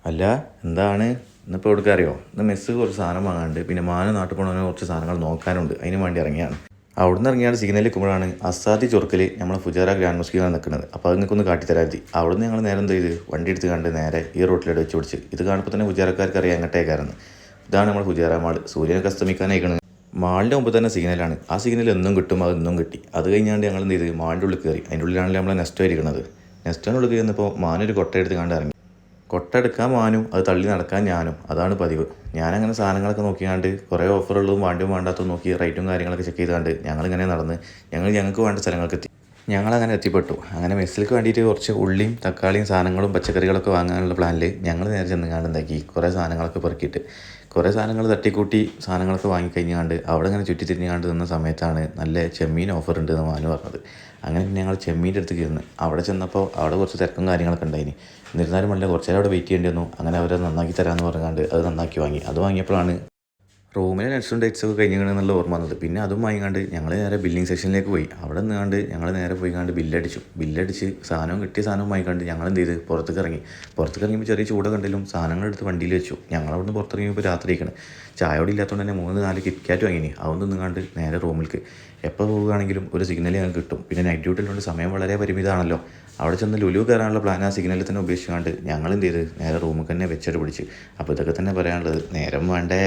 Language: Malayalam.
അല്ല എന്താണ് ഇന്നിപ്പോൾ എവിടേക്ക് അറിയോ? ഇന്ന് മെസ്സ് കുറച്ച് സാധനം വാങ്ങാനുണ്ട്, പിന്നെ മാന നാട്ടിൽ പോകണമെങ്കിൽ കുറച്ച് സാധനങ്ങൾ നോക്കാനുണ്ട്, അതിന് വേണ്ടി ഇറങ്ങിയാണ്. അവിടുന്ന് ഇറങ്ങിയാണ് സിഗ്നലിൽ നിൽക്കുമ്പോഴാണ് അസാദി ചൊറുക്കൽ നമ്മളെ ഫുജാറ ഗ്രാൻഡ് മോസ്കിലാണ് നിൽക്കുന്നത്. അപ്പോൾ അത് നിങ്ങൾക്കൊന്ന് കാട്ടിത്തരാതി. അവിടുന്ന് ഞങ്ങൾ നേരെ എന്ത് ചെയ്ത് വണ്ടി എടുത്ത് കണ്ട് നേരെ ഈ റോട്ടിലോട്ട് വെച്ച് പിടിച്ച്. ഇത് കാണുമ്പോൾ തന്നെ ഫുജാറക്കാർക്ക് അറിയാം എങ്ങോട്ടേക്കായിരുന്നു. ഇതാണ് നമ്മൾ ഫുജാറ മാൾ. സൂര്യനൊക്കെ അസ്തമിക്കാനായിക്കണം. മാളിൻ്റെ മുമ്പ് തന്നെ സിഗ്നലാണ്. ആ സിഗ്നൽ എന്നും കിട്ടും, അത് ഇന്നും കിട്ടി. അത് കഴിഞ്ഞാണ്ട് ഞങ്ങൾ എന്ത് ചെയ്ത് മാളിൻ്റെ ഉള്ളിൽ കയറി. അതിൻ്റെ ഉള്ളിലാണല്ലോ നമ്മളെ നെസ്റ്റോ ഇരിക്കുന്നത്. നെസ്റ്റോൻ്റെ ഉള്ളിൽ കയറുന്നപ്പോൾ മാനൊരു കൊട്ട എടുത്ത് കണ്ട് ഇറങ്ങി. കൊട്ടെടുക്കാൻ മാനും അത് തള്ളി നടക്കാൻ ഞാനും. അതാണ് പതിവ്. ഞാനങ്ങനെ സാധനങ്ങളൊക്കെ നോക്കിയാണ്ട് കുറേ ഓഫറുള്ളതും വേണ്ടിയും വേണ്ടാത്തതും നോക്കി റേറ്റും കാര്യങ്ങളൊക്കെ ചെക്ക് ചെയ്താണ്ട് ഞങ്ങളിങ്ങനെ നടന്ന് ഞങ്ങൾക്ക് വേണ്ട സ്ഥലങ്ങൾക്ക് എത്തി. ഞങ്ങളങ്ങനെ എത്തിപ്പെട്ടു. അങ്ങനെ മെസ്സിലേക്ക് വേണ്ടിയിട്ട് കുറച്ച് ഉള്ളിയും തക്കാളിയും സാധനങ്ങളും പച്ചക്കറികളൊക്കെ വാങ്ങാനുള്ള പ്ലാനിൽ ഞങ്ങൾ നേരെ ചെന്നുകാണ്ട് എന്താക്കി കുറേ സാധനങ്ങളൊക്കെ പെറുക്കിയിട്ട് കുറേ സാധനങ്ങൾ തട്ടിക്കൂട്ടി സാധനങ്ങളൊക്കെ വാങ്ങിക്കഴിഞ്ഞാണ്ട് അവിടെ ഇങ്ങനെ ചുറ്റി തിരിഞ്ഞാണ്ട് നിന്ന സമയത്താണ് നല്ല ചെമ്മീൻ ഓഫർ ഉണ്ട് എന്ന് മാനു പറഞ്ഞത്. അങ്ങനെ പിന്നെ ഞങ്ങൾ ചെമ്മീൻ്റെ അടുത്തേക്ക് ഇരുന്ന് അവിടെ ചെന്നപ്പോൾ അവിടെ കുറച്ച് തിരക്കും കാര്യങ്ങളൊക്കെ ഉണ്ടായിന്. എന്നിരുന്നാലും നല്ല കുറച്ച് നേരം അവിടെ വെയിറ്റ് ചെയ്യേണ്ടി വന്നു. അങ്ങനെ അവർ നന്നാക്കി തരാമെന്ന് പറഞ്ഞാണ്ട് അത് നന്നാക്കി വാങ്ങി. അത് വാങ്ങിയപ്പോഴാണ് റൂമിലെ നെറ്റ്സും ഡേറ്റ്സൊക്കെ കഴിഞ്ഞിട്ടുണ്ടെന്നുള്ള ഓർമ്മ വന്നത്. പിന്നെ അതും വാങ്ങിക്കാണ്ട് ഞങ്ങൾ നേരെ ബില്ലിംഗ് സെക്ഷനിലേക്ക് പോയി. അവിടെ നിന്നാണ്ട് ഞങ്ങൾ നേരെ പോയി കണ്ട് ബില്ലടിച്ച് സാധനം കിട്ടിയ സാധനം വാങ്ങിക്കാണ്ട് ഞങ്ങൾ എന്ത് ചെയ്ത് പുറത്തേക്ക് ഇറങ്ങിയപ്പോൾ ചെറിയ ചൂടൊക്കെ ഉണ്ടെങ്കിലും സാധനങ്ങളെടുത്ത് വണ്ടിയിൽ വെച്ചു. ഞങ്ങളവിടുന്ന് പുറത്തിറങ്ങിയപ്പോൾ രാത്രിയിരിക്കണം. ചായ കൂടി ഇല്ലാത്തതുകൊണ്ട് തന്നെ 3-4 കിറ്റ്കാറ്റ് വാങ്ങിനി. അതൊന്നും നിന്നാണ്ട് നേരെ റൂമിലേക്ക്. എപ്പോൾ പോവുകയാണെങ്കിലും ഒരു സിഗ്നൽ ഞങ്ങൾക്ക് കിട്ടും. പിന്നെ നൈറ്റ് ഡ്യൂട്ടിയിലുണ്ട്, സമയം വളരെ പരിമിതമാണല്ലോ. അവിടെ ചെന്ന് ലുലു കയറാനുള്ള പ്ലാൻ ആ സിഗ്നലിൽ തന്നെ ഉപേക്ഷിച്ചുകൊണ്ട് ഞങ്ങൾ എന്ത് ചെയ്ത് നേരെ റൂമിൽ തന്നെ വെച്ചിട്ട് പിടിച്ച്. അപ്പോൾ ഇതൊക്കെ തന്നെ പറയാനുള്ളത്. നേരം വേണ്ടേ?